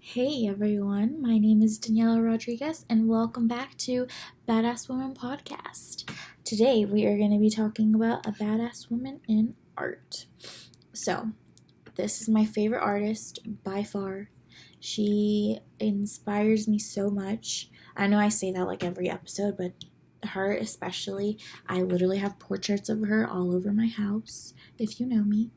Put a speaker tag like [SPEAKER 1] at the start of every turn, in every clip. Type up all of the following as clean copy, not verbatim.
[SPEAKER 1] Hey everyone, my name is Daniela Rodriguez and welcome back to Badass Woman Podcast. Today we are going to be talking about a badass woman in art. So, this is my favorite artist by far. She inspires me so much. I know I say that like every episode, but her especially. I literally have portraits of her all over my house, if you know me.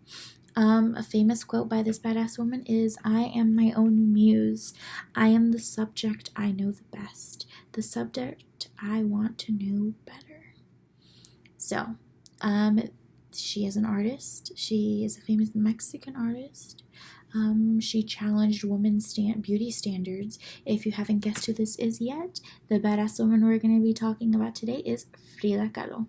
[SPEAKER 1] A famous quote by this badass woman is, "I am my own muse. I am the subject I know the best. The subject I want to know better." So, she is an artist. She is a famous Mexican artist. She challenged women's beauty standards. If you haven't guessed who this is yet, the badass woman we're going to be talking about today is Frida Kahlo.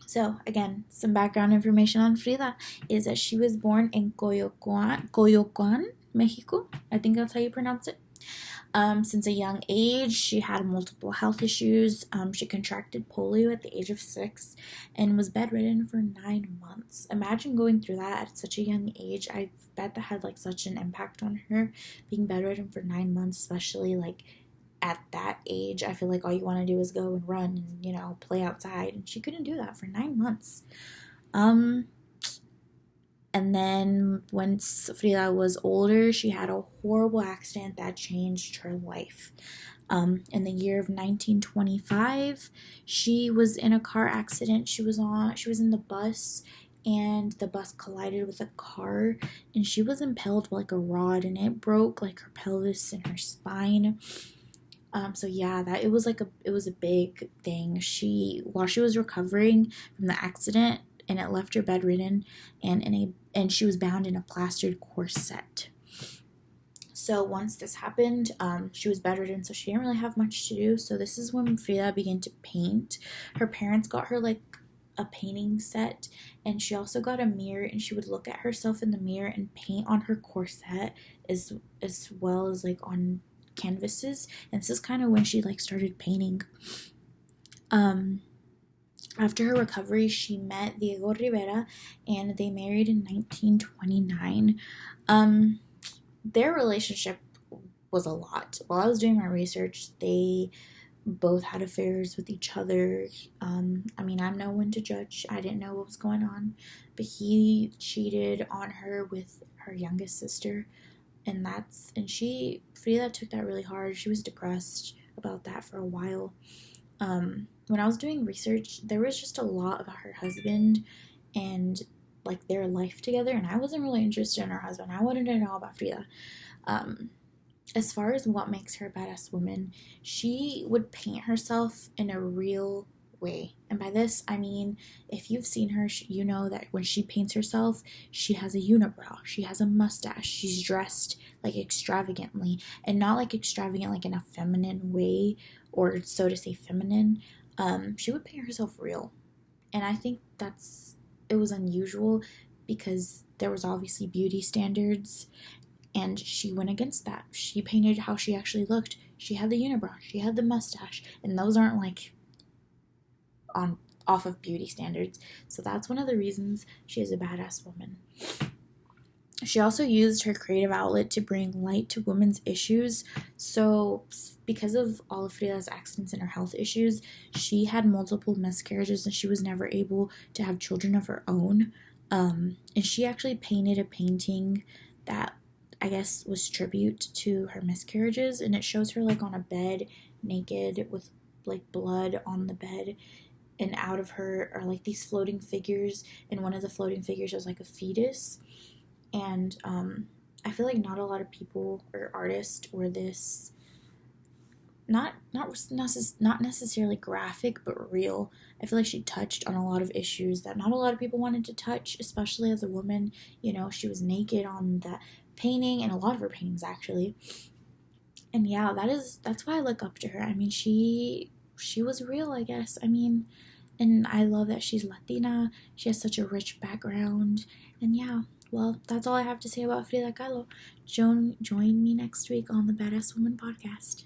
[SPEAKER 1] So, again, some background information on Frida is that she was born in Coyoacan, Mexico. I think that's how you pronounce it. Since a young age, she had multiple health issues. She contracted polio at the age of 6 and was bedridden for 9 months. Imagine going through that at such a young age. I bet that had like such an impact on her, being bedridden for 9 months, especially like at that age. I feel like all you want to do is go and run and, play outside. And she couldn't do that for 9 months. And then once Frida was older, she had a horrible accident that changed her life. In the year of 1925, she was in a car accident. She was in the bus, and the bus collided with a car, and she was impaled like a rod, and it broke like her pelvis and her spine. It was a big thing. While she was recovering from the accident, and it left her bedridden, and she was bound in a plastered corset. So once this happened, she was bedridden, so she didn't really have much to do. So this is when Frida began to paint. Her parents got her like a painting set, and she also got a mirror, and she would look at herself in the mirror and paint on her corset as well as like on canvases. And this is kind of when she like started painting. After her recovery, she met Diego Rivera, and they married in 1929. Their relationship was a lot. While I was doing my research, they both had affairs with each other. I'm no one to judge. I didn't know what was going on, but he cheated on her with her youngest sister, and Frida took that really hard. She was depressed about that for a while. When I was doing research, there was just a lot about her husband and like their life together, and I wasn't really interested in her husband. I wanted to know about Frida. As far as what makes her a badass woman, she would paint herself in a real way. And by this, I mean, if you've seen her, you know that when she paints herself, she has a unibrow, she has a mustache, she's dressed like extravagantly, and not like extravagant like in a feminine way, or so to say feminine. She would paint herself real. And I think it was unusual because there was obviously beauty standards, and she went against that. She painted how she actually looked. She had the unibrow, she had the mustache, and those aren't like off of beauty standards. So that's one of the reasons she is a badass woman. She also used her creative outlet to bring light to women's issues. So because of all of Frida's accidents and her health issues, she had multiple miscarriages, and she was never able to have children of her own. And she actually painted a painting that I guess was tribute to her miscarriages, and it shows her like on a bed naked with like blood on the bed, and out of her are like these floating figures, and one of the floating figures is like a fetus. And I feel like not a lot of people or artists were this not necessarily graphic, but real. I feel like she touched on a lot of issues that not a lot of people wanted to touch, especially as a woman. She was naked on that painting, and a lot of her paintings actually. And yeah, that's why I look up to her. I mean, she was real, I guess. And I love that she's Latina. She has such a rich background. And yeah, well, that's all I have to say about Frida Kahlo. Join me next week on the Badass Woman podcast.